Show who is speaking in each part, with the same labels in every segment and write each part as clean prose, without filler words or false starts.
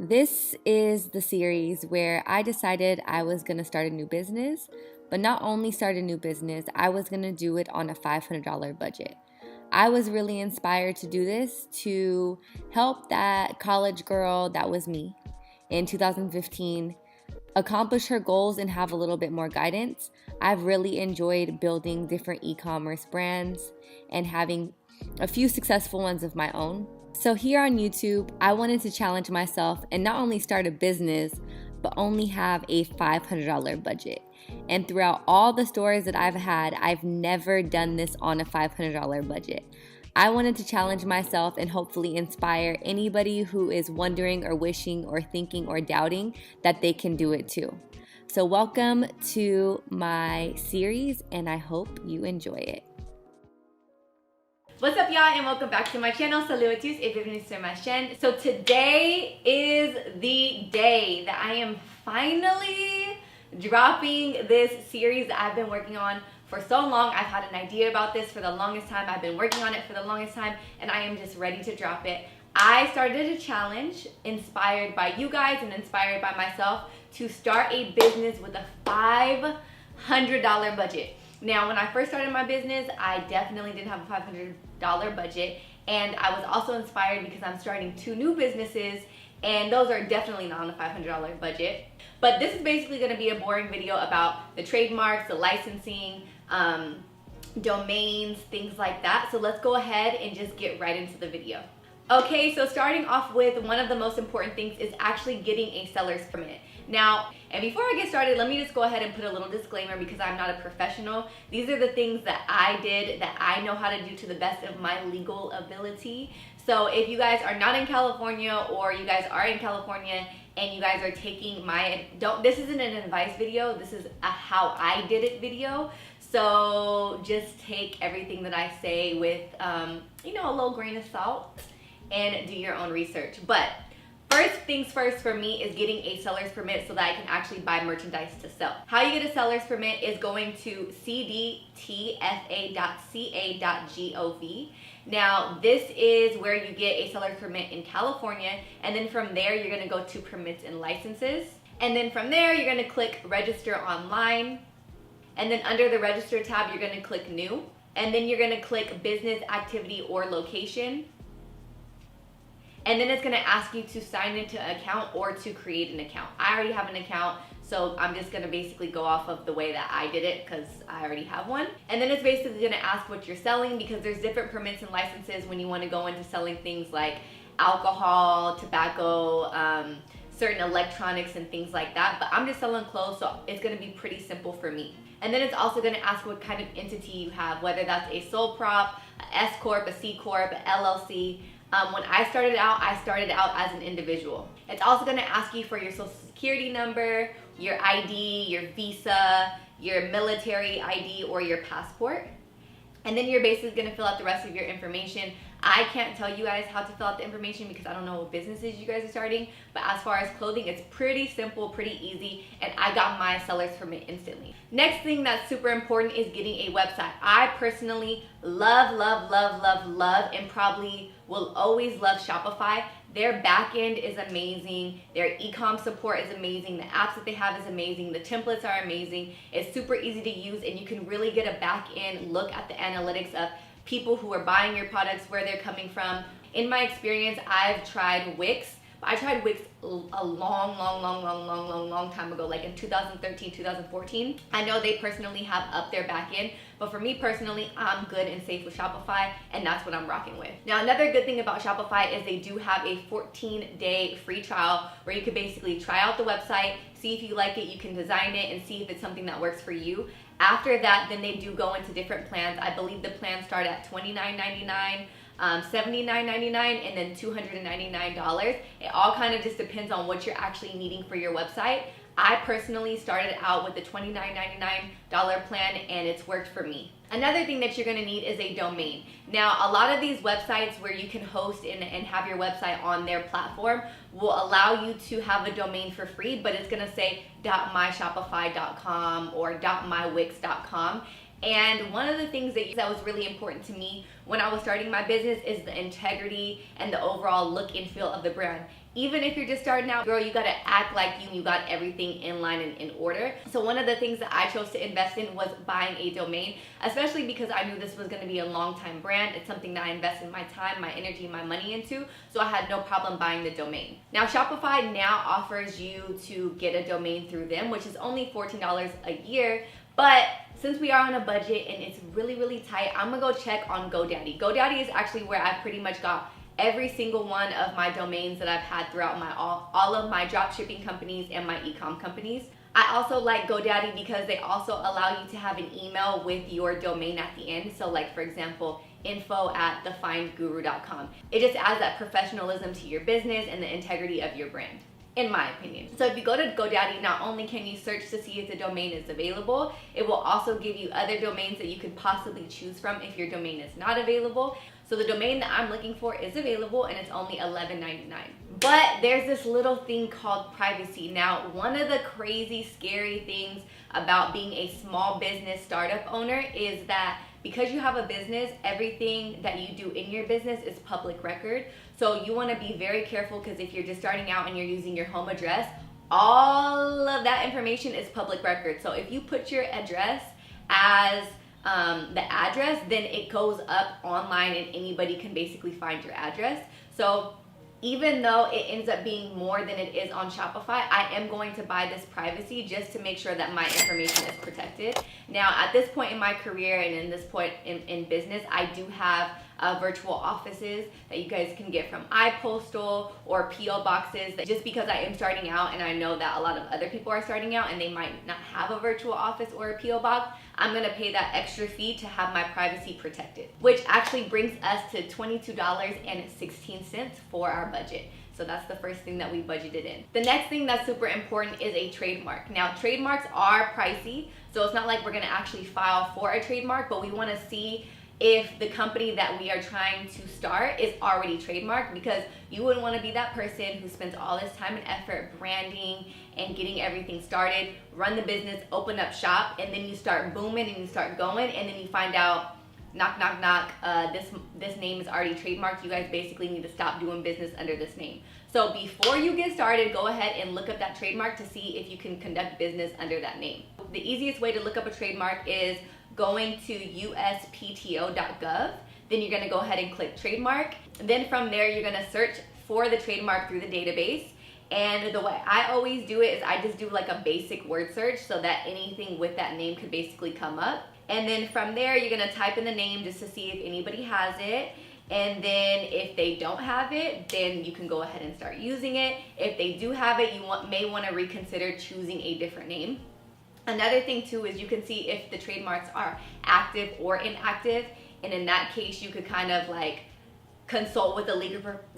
Speaker 1: This is the series where I decided I was going to start a new business, but not only start a new business, I was going to do it on a $500 budget. I was really inspired to do this to help that college girl that was me in 2015 accomplish her goals and have a little bit more guidance. I've really enjoyed building different e-commerce brands and having a few successful ones of my own. So here on YouTube, I wanted to challenge myself and not only start a business, but only have a $500 budget. And throughout all the stores that I've had, I've never done this on a $500 budget. I wanted to challenge myself and hopefully inspire anybody who is wondering or wishing or thinking or doubting that they can do it too. So welcome to my series, and I hope you enjoy it.
Speaker 2: What's up, y'all, and welcome back to my channel. Salut à tous et bienvenue sur ma chaîne. So today is the day that I am finally dropping this series that I've been working on for so long. I've had an idea about this for the longest time. I've been working on it for the longest time, and I am just ready to drop it. I started a challenge inspired by you guys and inspired by myself to start a business with a $500 budget. Now, when I first started my business, I definitely didn't have a $500 budget, and I was also inspired because I'm starting 2 new businesses, and those are definitely not on a $500 budget. But this is basically going to be a boring video about the trademarks, the licensing, domains, things like that. So let's go ahead and just get right into the video. Okay, so starting off with one of the most important things is actually getting a seller's permit. Now, and before I get started, let me just go ahead and put a little disclaimer because I'm not a professional. These are the things that I did that I know how to do to the best of my legal ability. So if you guys are not in California, or you guys are in California and you guys are taking this isn't an advice video, this is a how I did it video. So just take everything that I say with, a little grain of salt and do your own research. But first things first for me is getting a seller's permit so that I can actually buy merchandise to sell. How you get a seller's permit is going to cdtfa.ca.gov. Now, this is where you get a seller's permit in California, and then from there you're going to go to permits and licenses. And then from there you're going to click register online. And then under the register tab you're going to click new. And then you're going to click business activity or location. And then it's going to ask you to sign into an account or to create an account. I already have an account, so I'm just going to basically go off of the way that I did it because I already have one. And then it's basically going to ask what you're selling, because there's different permits and licenses when you want to go into selling things like alcohol, tobacco, certain electronics and things like that. But I'm just selling clothes, so it's going to be pretty simple for me. And then it's also going to ask what kind of entity you have, whether that's a sole prop, a S Corp, a C Corp, a LLC. When I started out as an individual. It's also going to ask you for your social security number, your ID, your visa, your military ID, or your passport. And then you're basically going to fill out the rest of your information. I can't tell you guys how to fill out the information because I don't know what businesses you guys are starting. But as far as clothing, it's pretty simple, pretty easy. And I got my seller's permit instantly. Next thing that's super important is getting a website. I personally love, and probably will always love Shopify. Their back end is amazing. Their e-com support is amazing. The apps that they have is amazing. The templates are amazing. It's super easy to use, and you can really get a back end look at the analytics of people who are buying your products, where they're coming from. In my experience, I've tried Wix. I tried Wix a long time ago, like in 2013, 2014. I know they personally have up their back end, but for me personally, I'm good and safe with Shopify, and that's what I'm rocking with. Now, another good thing about Shopify is they do have a 14-day free trial where you could basically try out the website, see if you like it, you can design it, and see if it's something that works for you. After that, then they do go into different plans. I believe the plans start at $29.99, $79.99, and then $299. It all kind of just depends on what you're actually needing for your website. I personally started out with the $29.99 plan, and it's worked for me. Another thing that you're going to need is a domain. Now, a lot of these websites where you can host and have your website on their platform will allow you to have a domain for free, but it's going to say .myshopify.com or .mywix.com. And one of the things that was really important to me when I was starting my business is the integrity and the overall look and feel of the brand. Even if you're just starting out, girl, you gotta act like you got everything in line and in order. So one of the things that I chose to invest in was buying a domain, especially because I knew this was gonna be a long time brand. It's something that I invested my time, my energy, my money into, so I had no problem buying the domain. Now Shopify now offers you to get a domain through them, which is only $14 a year, but since we are on a budget and it's really, really tight, I'm gonna go check on GoDaddy. GoDaddy is actually where I pretty much got every single one of my domains that I've had throughout my all of my drop shipping companies and my e-com companies. I also like GoDaddy because they also allow you to have an email with your domain at the end. So like, for example, info@thefindguru.com. It just adds that professionalism to your business and the integrity of your brand, in my opinion. So if you go to GoDaddy, not only can you search to see if the domain is available, it will also give you other domains that you could possibly choose from if your domain is not available. So the domain that I'm looking for is available and it's only $11.99. But there's this little thing called privacy. Now, one of the crazy, scary things about being a small business startup owner is that because you have a business, everything that you do in your business is public record. So you want to be very careful, because if you're just starting out and you're using your home address, all of that information is public record. So if you put your address as the address, then it goes up online and anybody can basically find your address. So even though it ends up being more than it is on Shopify, I am going to buy this privacy just to make sure that my information is protected. Now, at this point in my career and in this point in business, I do have virtual offices that you guys can get from iPostal or PO boxes. Just because I am starting out and I know that a lot of other people are starting out and they might not have a virtual office or a PO box, I'm gonna pay that extra fee to have my privacy protected, which actually brings us to $22.16 for our budget. So that's the first thing that we budgeted in. The next thing that's super important is a trademark. Now, trademarks are pricey, so it's not like we're gonna actually file for a trademark, but we wanna see if the company that we are trying to start is already trademarked, because you wouldn't want to be that person who spends all this time and effort branding and getting everything started, run the business, open up shop, and then you start booming and you start going, and then you find out, knock, knock, knock, this name is already trademarked. You guys basically need to stop doing business under this name. So before you get started, go ahead and look up that trademark to see if you can conduct business under that name. The easiest way to look up a trademark is going to uspto.gov. Then you're gonna go ahead and click trademark. Then from there, you're gonna search for the trademark through the database. And the way I always do it is I just do like a basic word search so that anything with that name could basically come up. And then from there, you're gonna type in the name just to see if anybody has it. And then if they don't have it, then you can go ahead and start using it. If they do have it, you may wanna reconsider choosing a different name. Another thing too is you can see if the trademarks are active or inactive, and in that case you could kind of like consult with a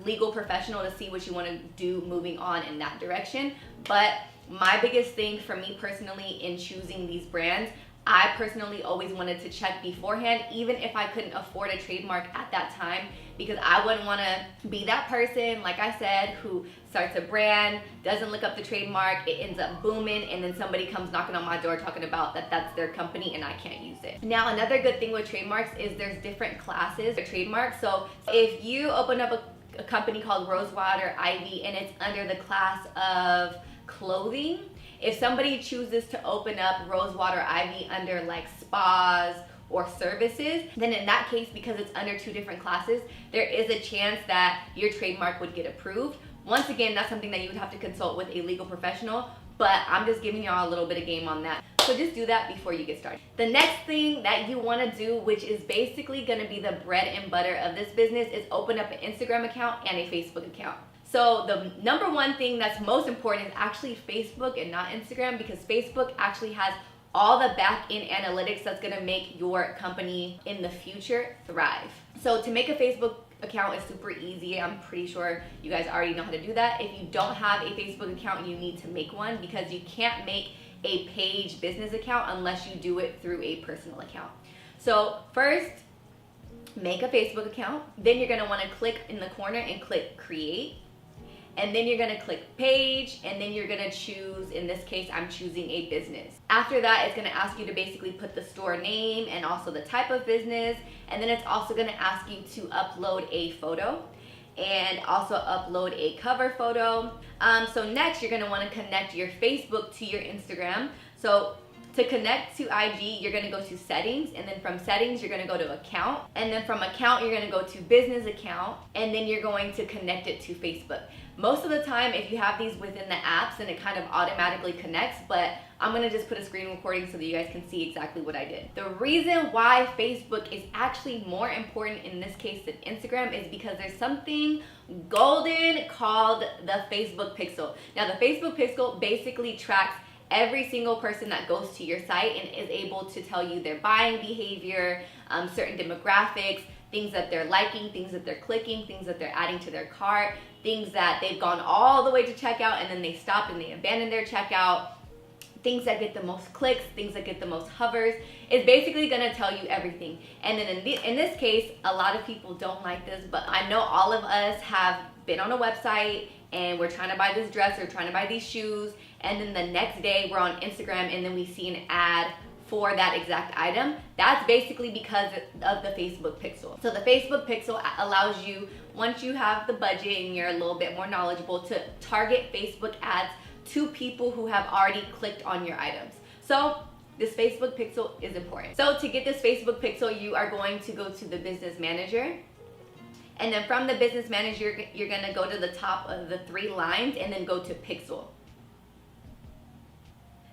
Speaker 2: legal professional to see what you want to do moving on in that direction. But my biggest thing for me personally in choosing these brands, I personally always wanted to check beforehand, even if I couldn't afford a trademark at that time, because I wouldn't want to be that person, like I said, who starts a brand, doesn't look up the trademark, it ends up booming, and then somebody comes knocking on my door talking about that that's their company and I can't use it. Now, another good thing with trademarks is there's different classes of trademarks. So if you open up a company called Rosewater Ivy and it's under the class of clothing, if somebody chooses to open up Rosewater Ivy under like spas or services, then in that case, because it's under two different classes, there is a chance that your trademark would get approved. Once again, that's something that you would have to consult with a legal professional, but I'm just giving y'all a little bit of game on that. So just do that before you get started. The next thing that you want to do, which is basically going to be the bread and butter of this business, is open up an Instagram account and a Facebook account. So the number one thing that's most important is actually Facebook and not Instagram, because Facebook actually has all the back-end analytics that's gonna make your company in the future thrive. So to make a Facebook account is super easy. I'm pretty sure you guys already know how to do that. If you don't have a Facebook account, you need to make one, because you can't make a page business account unless you do it through a personal account. So first, make a Facebook account. Then you're gonna wanna click in the corner and click create. And then you're gonna click page, and then you're gonna choose, in this case, I'm choosing a business. After that, it's gonna ask you to basically put the store name and also the type of business, and then it's also gonna ask you to upload a photo. and also upload a cover photo. So next, you're gonna wanna connect your Facebook to your Instagram. So to connect to IG, you're gonna go to settings, and then from settings, you're gonna go to account, and then from account, you're gonna go to business account, and then you're going to connect it to Facebook. Most of the time, if you have these within the apps, then it kind of automatically connects, but I'm gonna just put a screen recording so that you guys can see exactly what I did. The reason why Facebook is actually more important in this case than Instagram is because there's something golden called the Facebook Pixel. Now, the Facebook Pixel basically tracks every single person that goes to your site and is able to tell you their buying behavior, certain demographics, things that they're liking, things that they're clicking, things that they're adding to their cart, things that they've gone all the way to checkout and then they stop and they abandon their checkout, things that get the most clicks, things that get the most hovers. It's basically gonna tell you everything. And then in this case, a lot of people don't like this, but I know all of us have been on a website and we're trying to buy this dress or trying to buy these shoes, and then the next day we're on Instagram and then we see an ad for that exact item. That's basically because of the Facebook Pixel. So the Facebook Pixel allows you, once you have the budget and you're a little bit more knowledgeable, to target Facebook ads to people who have already clicked on your items. So this Facebook Pixel is important. So to get this Facebook Pixel, you are going to go to the Business Manager. And then from the Business Manager, you're gonna go to the top of the 3 lines and then go to Pixel.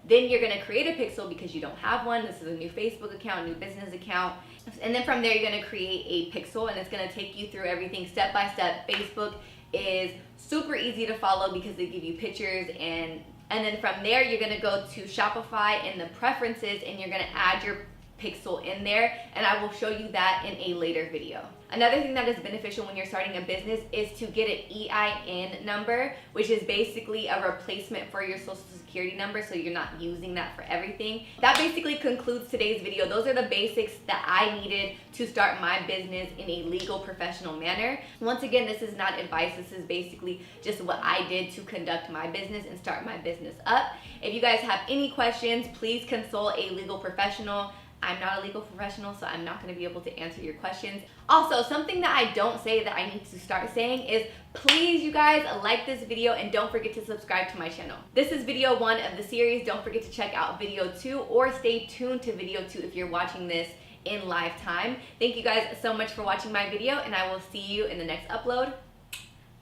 Speaker 2: Then you're gonna create a pixel because you don't have one. This is a new Facebook account, new business account. And then from there, you're gonna create a pixel and it's gonna take you through everything step by step. Facebook is super easy to follow because they give you pictures, and then from there, you're gonna go to Shopify in the preferences and you're gonna add your pixel in there, and I will show you that in a later video. Another thing that is beneficial when you're starting a business is to get an EIN number, which is basically a replacement for your social security number, so you're not using that for everything. That basically concludes today's video. Those are the basics that I needed to start my business in a legal, professional manner. Once again, this is not advice. This is basically just what I did to conduct my business and start my business up. If you guys have any questions, please consult a legal professional. I'm not a legal professional, so I'm not going to be able to answer your questions. Also, something that I don't say that I need to start saying is, please, you guys, like this video and don't forget to subscribe to my channel. This is video 1 of the series. Don't forget to check out video 2, or stay tuned to video 2 if you're watching this in live time. Thank you guys so much for watching my video, and I will see you in the next upload.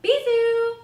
Speaker 2: Bisous!